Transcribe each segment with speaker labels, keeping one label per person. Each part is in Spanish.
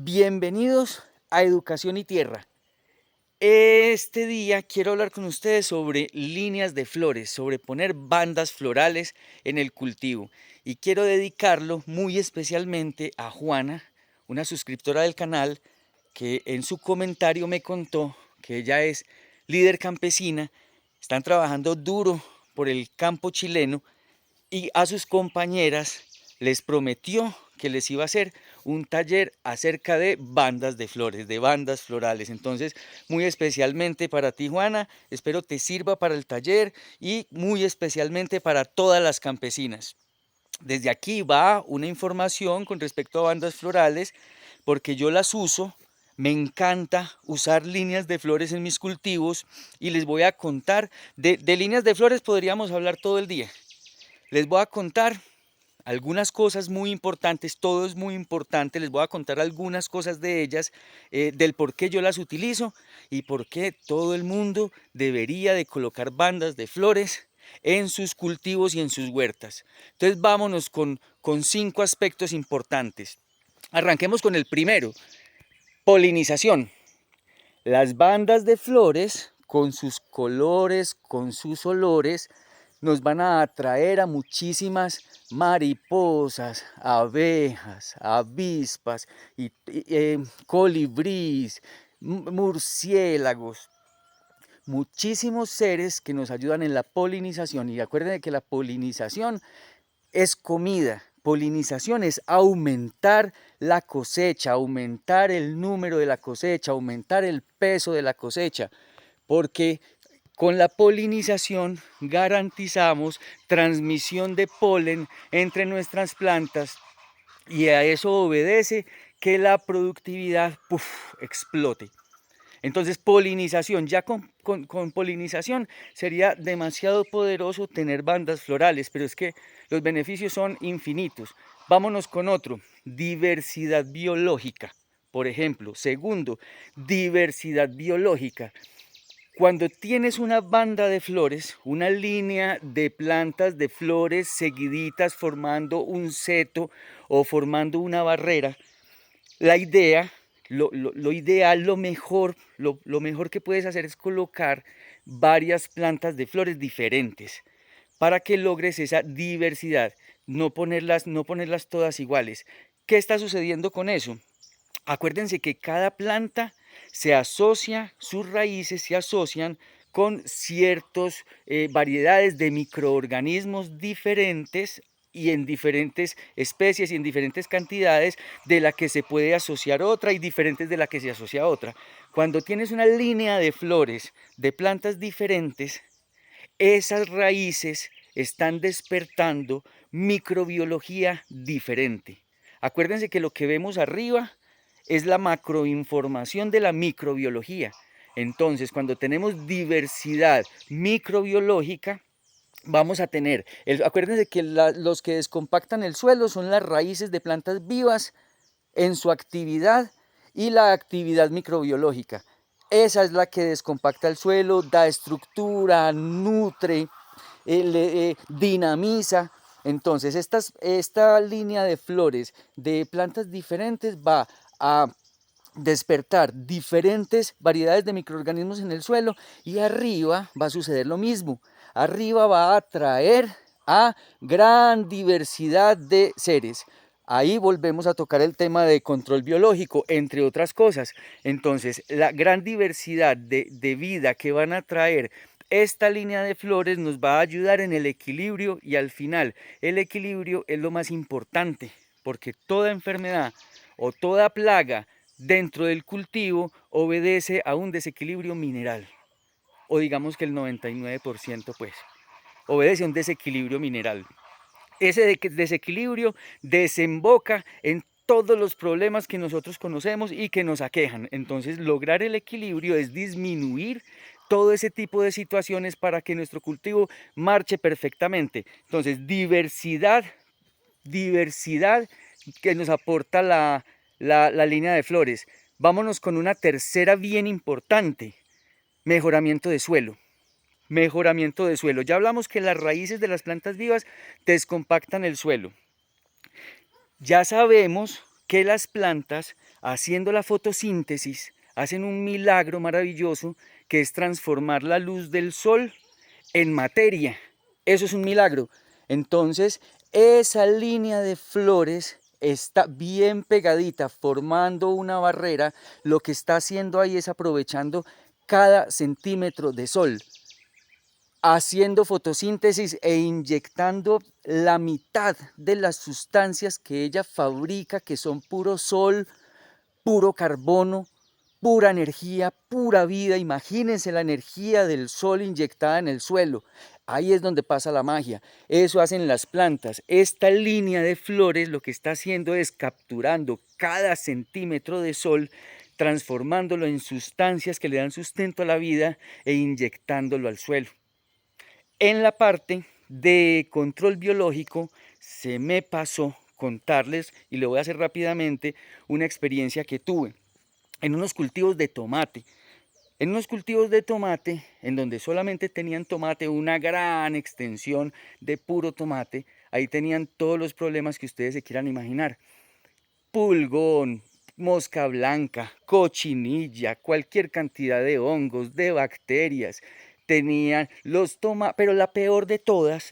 Speaker 1: Bienvenidos a Educación y Tierra. Este día quiero hablar con ustedes sobre líneas de flores, sobre poner bandas florales en el cultivo. Y quiero dedicarlo muy especialmente a Juana, una suscriptora del canal, que en su comentario me contó que ella es líder campesina, están trabajando duro por el campo chileno y a sus compañeras les prometió que les iba a hacer un taller acerca de bandas de flores, de bandas florales. Entonces, muy especialmente para ti, Juana, espero te sirva para el taller y muy especialmente para todas las campesinas. Desde aquí va una información con respecto a bandas florales, porque yo las uso. Me encanta usar líneas de flores en mis cultivos y les voy a contar de líneas de flores podríamos hablar todo el día. Les voy a contar algunas cosas muy importantes, todo es muy importante, les voy a contar algunas cosas de ellas, del por qué yo las utilizo y por qué todo el mundo debería de colocar bandas de flores en sus cultivos y en sus huertas. Entonces vámonos con 5 aspectos importantes. Arranquemos con el primero, polinización. Las bandas de flores, con sus colores, con sus olores, nos van a atraer a muchísimas mariposas, abejas, avispas, colibríes, murciélagos, muchísimos seres que nos ayudan en la polinización. Y acuérdense que la polinización es comida. Polinización es aumentar la cosecha, aumentar el número de la cosecha, aumentar el peso de la cosecha, porque con la polinización garantizamos transmisión de polen entre nuestras plantas y a eso obedece que la productividad explote. Entonces, polinización, ya con polinización sería demasiado poderoso tener bandas florales, pero es que los beneficios son infinitos. Vámonos con otro, diversidad biológica. Por ejemplo, segundo, diversidad biológica. Cuando tienes una banda de flores, una línea de plantas de flores seguiditas formando un seto o formando una barrera, la idea, lo ideal, lo mejor que puedes hacer es colocar varias plantas de flores diferentes para que logres esa diversidad, no ponerlas todas iguales. ¿Qué está sucediendo con eso? Acuérdense que cada planta se asocia, sus raíces se asocian con ciertas variedades de microorganismos diferentes y en diferentes especies y en diferentes cantidades de la que se puede asociar otra y diferentes de la que se asocia otra. Cuando tienes una línea de flores de plantas diferentes, esas raíces están despertando microbiología diferente. Acuérdense que lo que vemos arriba es la macroinformación de la microbiología. Entonces, cuando tenemos diversidad microbiológica, vamos a tener, acuérdense que los que descompactan el suelo son las raíces de plantas vivas en su actividad y la actividad microbiológica. Esa es la que descompacta el suelo, da estructura, nutre, dinamiza. Entonces, esta línea de flores de plantas diferentes va a despertar diferentes variedades de microorganismos en el suelo y arriba va a suceder lo mismo. Arriba va a atraer a gran diversidad de seres. Ahí volvemos a tocar el tema de control biológico, entre otras cosas. Entonces, la gran diversidad de vida que van a traer esta línea de flores nos va a ayudar en el equilibrio y al final el equilibrio es lo más importante, porque toda enfermedad o toda plaga dentro del cultivo obedece a un desequilibrio mineral, o digamos que el 99% pues obedece a un desequilibrio mineral. Ese desequilibrio desemboca en todos los problemas que nosotros conocemos y que nos aquejan. Entonces, lograr el equilibrio es disminuir todo ese tipo de situaciones para que nuestro cultivo marche perfectamente. Entonces, diversidad que nos aporta la línea de flores. Vámonos con una tercera bien importante, mejoramiento de suelo. Mejoramiento de suelo. Ya hablamos que las raíces de las plantas vivas descompactan el suelo. Ya sabemos que las plantas, haciendo la fotosíntesis, hacen un milagro maravilloso que es transformar la luz del sol en materia. Eso es un milagro. Entonces, esa línea de flores está bien pegadita, formando una barrera. Lo que está haciendo ahí es aprovechando cada centímetro de sol, haciendo fotosíntesis e inyectando la mitad de las sustancias que ella fabrica, que son puro sol, puro carbono, pura energía, pura vida. Imagínense la energía del sol inyectada en el suelo. Ahí es donde pasa la magia. Eso hacen las plantas. Esta línea de flores lo que está haciendo es capturando cada centímetro de sol, transformándolo en sustancias que le dan sustento a la vida e inyectándolo al suelo. En la parte de control biológico se me pasó contarles, y lo voy a hacer rápidamente, una experiencia que tuve en unos cultivos de tomate. En unos cultivos de tomate, en donde solamente tenían tomate, una gran extensión de puro tomate, ahí tenían todos los problemas que ustedes se quieran imaginar. Pulgón, mosca blanca, cochinilla, cualquier cantidad de hongos, de bacterias. Tenían los tomates, pero la peor de todas,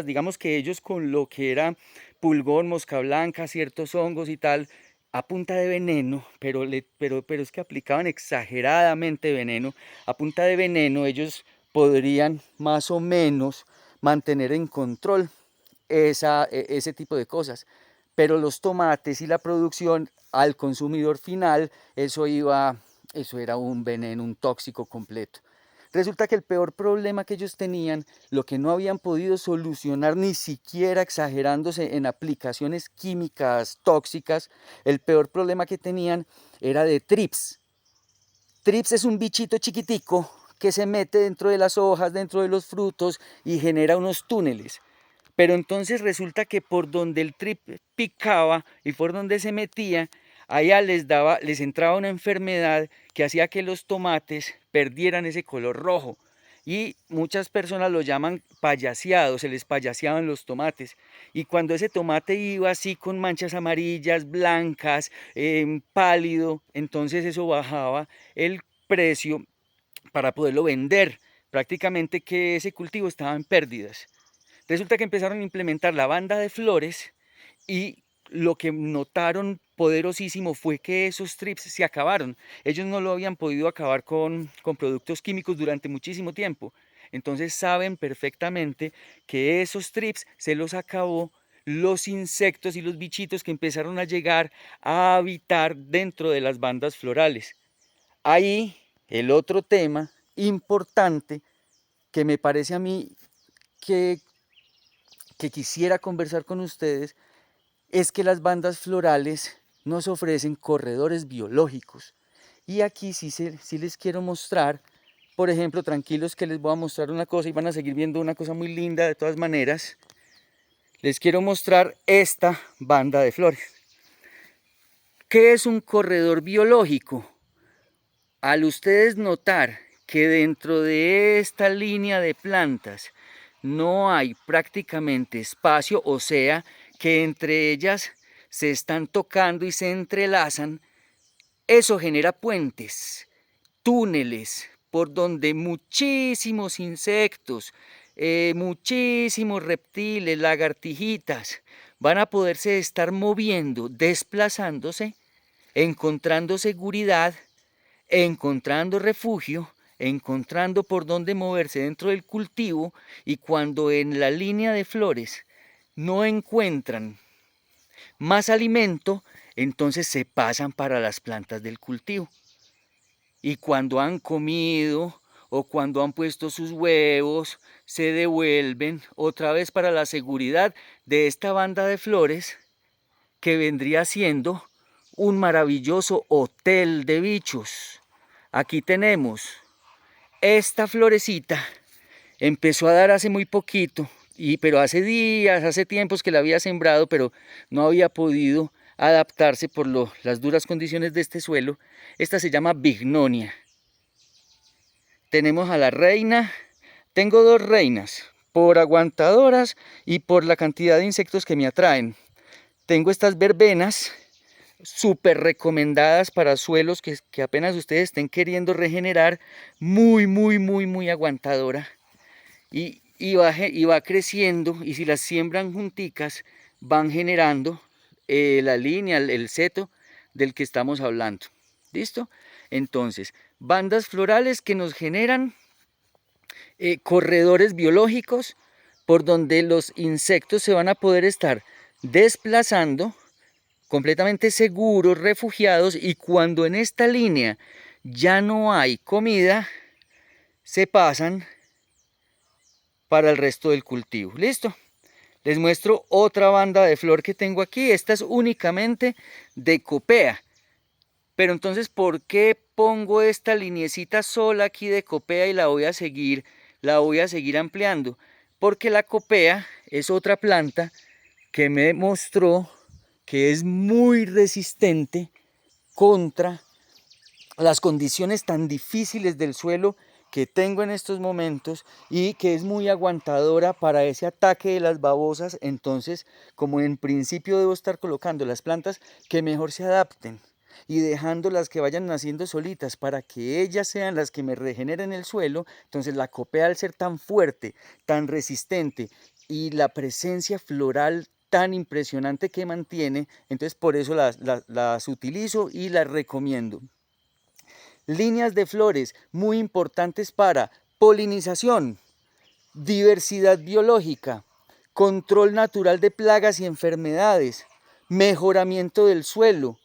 Speaker 1: digamos que ellos con lo que era pulgón, mosca blanca, ciertos hongos y tal, a punta de veneno, pero es que aplicaban exageradamente veneno. A punta de veneno ellos podrían más o menos mantener en control ese tipo de cosas. Pero los tomates y la producción al consumidor final, eso era un veneno, un tóxico completo. Resulta que el peor problema que ellos tenían, lo que no habían podido solucionar ni siquiera exagerándose en aplicaciones químicas tóxicas, el peor problema que tenían era de trips. Trips es un bichito chiquitico que se mete dentro de las hojas, dentro de los frutos y genera unos túneles. Pero entonces resulta que por donde el trip picaba y por donde se metía, allá les entraba una enfermedad que hacía que los tomates perdieran ese color rojo. Y muchas personas lo llaman payaseado, se les payaseaban los tomates. Y cuando ese tomate iba así con manchas amarillas, blancas, pálido, entonces eso bajaba el precio para poderlo vender. Prácticamente que ese cultivo estaba en pérdidas. Resulta que empezaron a implementar la banda de flores y lo que notaron poderosísimo fue que esos trips se acabaron. Ellos no lo habían podido acabar con productos químicos durante muchísimo tiempo. Entonces saben perfectamente que esos trips se los acabó los insectos y los bichitos que empezaron a llegar a habitar dentro de las bandas florales. Ahí el otro tema importante que me parece a mí que quisiera conversar con ustedes es que las bandas florales nos ofrecen corredores biológicos. Y aquí sí les quiero mostrar, por ejemplo, tranquilos que les voy a mostrar una cosa y van a seguir viendo una cosa muy linda de todas maneras. Les quiero mostrar esta banda de flores. ¿Qué es un corredor biológico? Al ustedes notar que dentro de esta línea de plantas no hay prácticamente espacio, o sea, que entre ellas se están tocando y se entrelazan, eso genera puentes, túneles, por donde muchísimos insectos, muchísimos reptiles, lagartijitas, van a poderse estar moviendo, desplazándose, encontrando seguridad, encontrando refugio, encontrando por dónde moverse dentro del cultivo. Y cuando en la línea de flores no encuentran más alimento, entonces se pasan para las plantas del cultivo. Y cuando han comido o cuando han puesto sus huevos, se devuelven otra vez para la seguridad de esta banda de flores que vendría siendo un maravilloso hotel de bichos. Aquí tenemos esta florecita, empezó a dar hace muy poquito, pero hace días, hace tiempos que la había sembrado, pero no había podido adaptarse por las duras condiciones de este suelo. Esta se llama Bignonia. Tenemos a la reina, tengo dos reinas, por aguantadoras y por la cantidad de insectos que me atraen. Tengo estas verbenas, súper recomendadas para suelos que apenas ustedes estén queriendo regenerar, muy, muy, muy, muy aguantadora. Y va creciendo, y si las siembran junticas, van generando la línea, el seto del que estamos hablando. ¿Listo? Entonces, bandas florales que nos generan corredores biológicos por donde los insectos se van a poder estar desplazando completamente seguros, refugiados, y cuando en esta línea ya no hay comida, se pasan para el resto del cultivo. ¿Listo? Les muestro otra banda de flor que tengo aquí. Esta es únicamente de copea. Pero entonces, ¿por qué pongo esta liniecita sola aquí de copea y la voy a seguir ampliando? Porque la copea es otra planta que me mostró que es muy resistente contra las condiciones tan difíciles del suelo que tengo en estos momentos, y que es muy aguantadora para ese ataque de las babosas. Entonces, como en principio debo estar colocando las plantas que mejor se adapten y dejando las que vayan naciendo solitas para que ellas sean las que me regeneren el suelo, entonces la copea, al ser tan fuerte, tan resistente, y la presencia floral tan impresionante que mantiene, entonces por eso las utilizo y las recomiendo. Líneas de flores muy importantes para polinización, diversidad biológica, control natural de plagas y enfermedades, mejoramiento del suelo,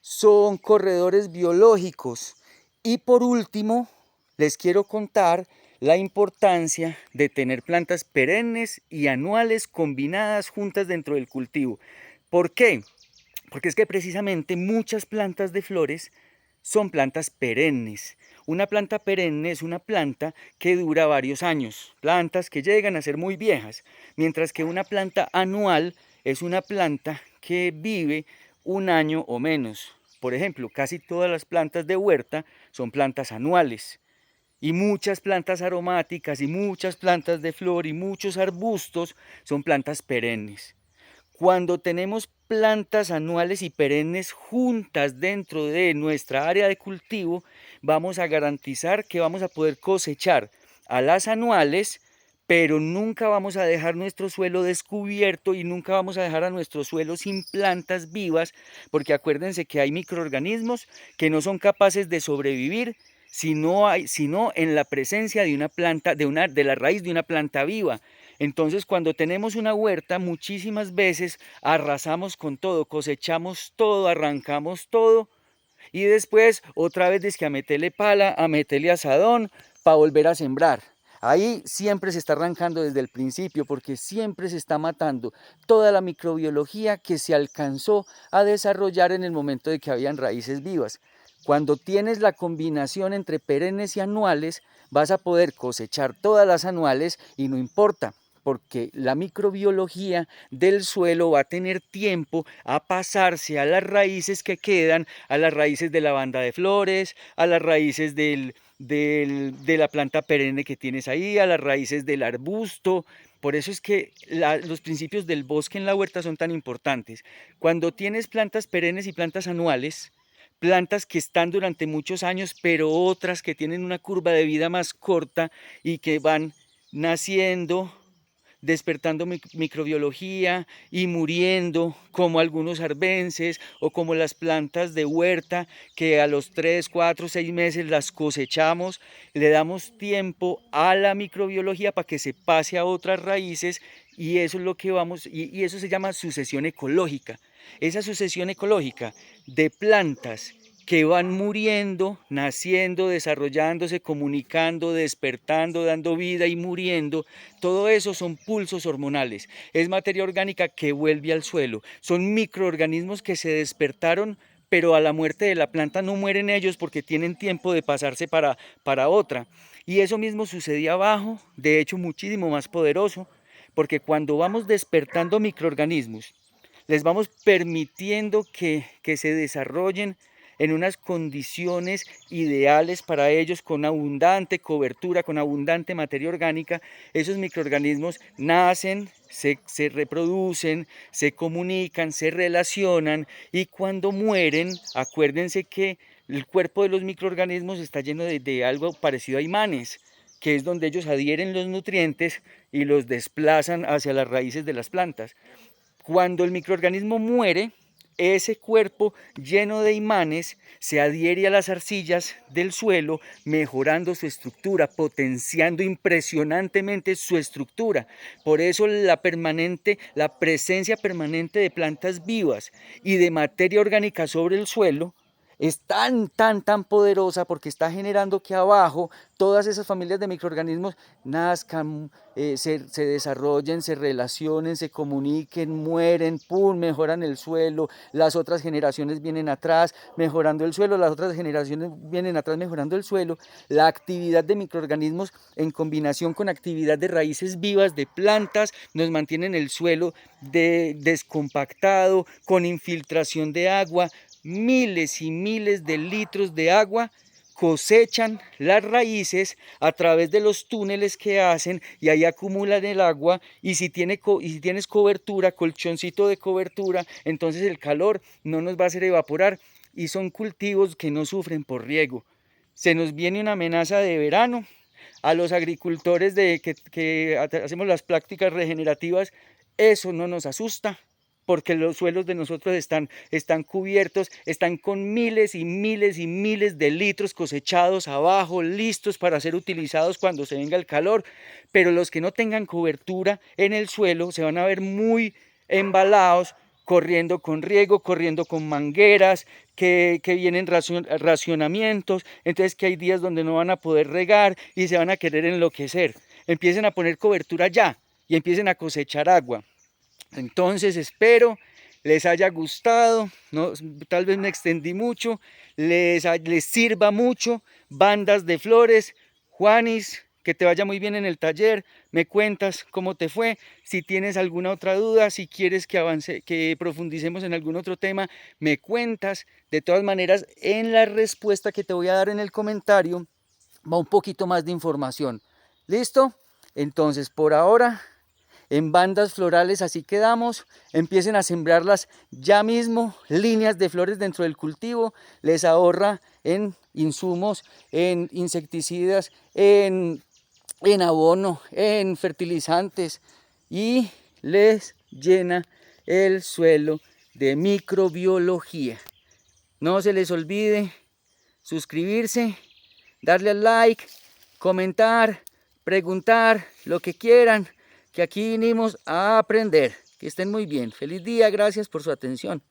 Speaker 1: son corredores biológicos. Y por último, les quiero contar la importancia de tener plantas perennes y anuales combinadas juntas dentro del cultivo. ¿Por qué? Porque es que precisamente muchas plantas de flores son plantas perennes. Una planta perenne es una planta que dura varios años, plantas que llegan a ser muy viejas, mientras que una planta anual es una planta que vive un año o menos. Por ejemplo, casi todas las plantas de huerta son plantas anuales. Y muchas plantas aromáticas y muchas plantas de flor y muchos arbustos son plantas perennes. Cuando tenemos plantas anuales y perennes juntas dentro de nuestra área de cultivo, vamos a garantizar que vamos a poder cosechar a las anuales, pero nunca vamos a dejar nuestro suelo descubierto y nunca vamos a dejar a nuestro suelo sin plantas vivas, porque acuérdense que hay microorganismos que no son capaces de sobrevivir sino en la presencia de una planta, de la raíz de una planta viva. Entonces, cuando tenemos una huerta, muchísimas veces arrasamos con todo, cosechamos todo, arrancamos todo, y después otra vez es que a meterle pala, a meterle asadón para volver a sembrar. Ahí siempre se está arrancando desde el principio, porque siempre se está matando toda la microbiología que se alcanzó a desarrollar en el momento de que habían raíces vivas. Cuando tienes la combinación entre perennes y anuales, vas a poder cosechar todas las anuales y no importa, porque la microbiología del suelo va a tener tiempo a pasarse a las raíces que quedan, a las raíces de la banda de flores, a las raíces de la planta perenne que tienes ahí, a las raíces del arbusto. Por eso es que los principios del bosque en la huerta son tan importantes. Cuando tienes plantas perennes y plantas anuales, plantas que están durante muchos años, pero otras que tienen una curva de vida más corta y que van naciendo, despertando microbiología y muriendo, como algunos arbences o como las plantas de huerta, que a los 3, 4, 6 meses las cosechamos, le damos tiempo a la microbiología para que se pase a otras raíces, y eso es lo que y eso se llama sucesión ecológica. Esa sucesión ecológica de plantas que van muriendo, naciendo, desarrollándose, comunicando, despertando, dando vida y muriendo, todo eso son pulsos hormonales. Es materia orgánica que vuelve al suelo. Son microorganismos que se despertaron, pero a la muerte de la planta no mueren ellos porque tienen tiempo de pasarse para otra. Y eso mismo sucedía abajo, de hecho muchísimo más poderoso, porque cuando vamos despertando microorganismos, les vamos permitiendo que se desarrollen, en unas condiciones ideales para ellos, con abundante cobertura, con abundante materia orgánica, esos microorganismos nacen, se reproducen, se comunican, se relacionan y cuando mueren, acuérdense que el cuerpo de los microorganismos está lleno de algo parecido a imanes, que es donde ellos adhieren los nutrientes y los desplazan hacia las raíces de las plantas. Cuando el microorganismo muere, ese cuerpo lleno de imanes se adhiere a las arcillas del suelo, mejorando su estructura, potenciando impresionantemente su estructura. Por eso la presencia permanente de plantas vivas y de materia orgánica sobre el suelo es tan poderosa porque está generando que abajo todas esas familias de microorganismos nazcan, se desarrollen, se relacionen, se comuniquen, mueren, ¡pum!, mejoran el suelo, las otras generaciones vienen atrás mejorando el suelo, las otras generaciones vienen atrás mejorando el suelo. La actividad de microorganismos en combinación con actividad de raíces vivas de plantas nos mantienen el suelo descompactado, con infiltración de agua. Miles y miles de litros de agua cosechan las raíces a través de los túneles que hacen y ahí acumulan el agua y si tienes cobertura, colchoncito de cobertura, entonces el calor no nos va a hacer evaporar y son cultivos que no sufren por riego. Se nos viene una amenaza de verano. A los agricultores que hacemos las prácticas regenerativas, eso no nos asusta, porque los suelos de nosotros están cubiertos, están con miles y miles y miles de litros cosechados abajo, listos para ser utilizados cuando se venga el calor. Pero los que no tengan cobertura en el suelo se van a ver muy embalados, corriendo con riego, corriendo con mangueras, que vienen racionamientos, entonces que hay días donde no van a poder regar y se van a querer enloquecer. Empiecen a poner cobertura ya y empiecen a cosechar agua. Entonces espero les haya gustado, no, tal vez me extendí mucho, les sirva mucho. Bandas de Flores, Juanis, que te vaya muy bien en el taller, me cuentas cómo te fue, si tienes alguna otra duda, si quieres que profundicemos en algún otro tema, me cuentas. De todas maneras, en la respuesta que te voy a dar en el comentario va un poquito más de información. ¿Listo? Entonces, por ahora, en bandas florales así quedamos. Empiecen a sembrarlas ya mismo, líneas de flores dentro del cultivo, les ahorra en insumos, en insecticidas, en abono, en fertilizantes y les llena el suelo de microbiología. No se les olvide suscribirse, darle al like, comentar, preguntar, lo que quieran, que aquí vinimos a aprender. Que estén muy bien. Feliz día, gracias por su atención.